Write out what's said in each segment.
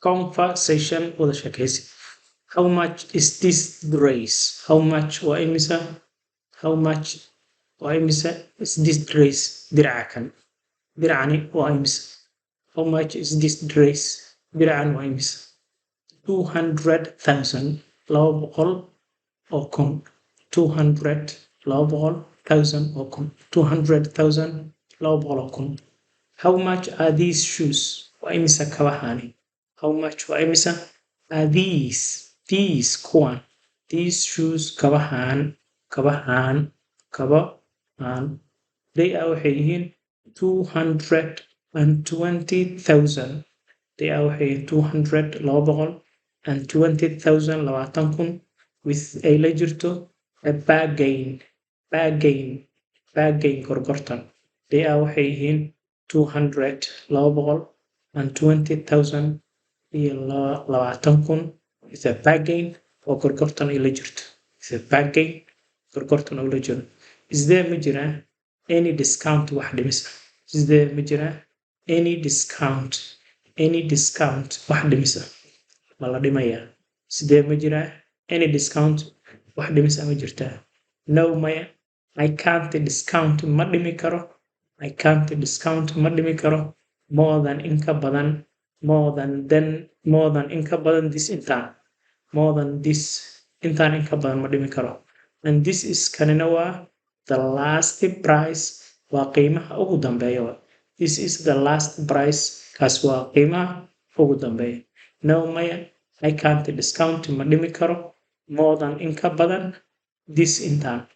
conversation wada sheekaysi. How much is this dress? How much waa imisa? How much waa imisa is this dress? Diracan. Diracani waa imisa? How much is this dress? Diracan waa imisa? 200,000 laba boqol oo kun. 200,000 oo kun. 200,000 laba boqol oo kun. How much are these shoes? Waa imisa kabahani? How much waa imisa? Are these kuwan? These shoes kabahan. They are waxay yihiin 220,000. They are waxay 200 laba boqol and 20,000 labaatan kun with ay la jirto a bargain gorgortan. They are waxay yihiin 200 laba boqol and 20,000 iyo labaatan kun with a bargain oo gorgortan ay la jirto. With a bargain gorgortan oo la jiro. Is there ma jiraa any discount wax dhimisa? Is there ma jiraa any discount wax dhimisa? Ma la dhimayaa? Sidee ma jiraa any discount wax dhimisa ma jirtaa? No maya. I can't discount ma dhimi karo. I can't discount ma dhimi karo more than in ka badan in ka badan this intaan. More than this intaan in ka badan ma dhimi karo. And this is kanina waa the last price waa qiimaha ugu dambeeya. This is the last price kaas waa qiimaha ugu dambeeya. No maya. I can't discount ma dhimi karo more than in ka badan this intaan.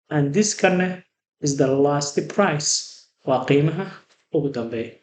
And this kana is the last price waa qiimaha ugu dambeeya.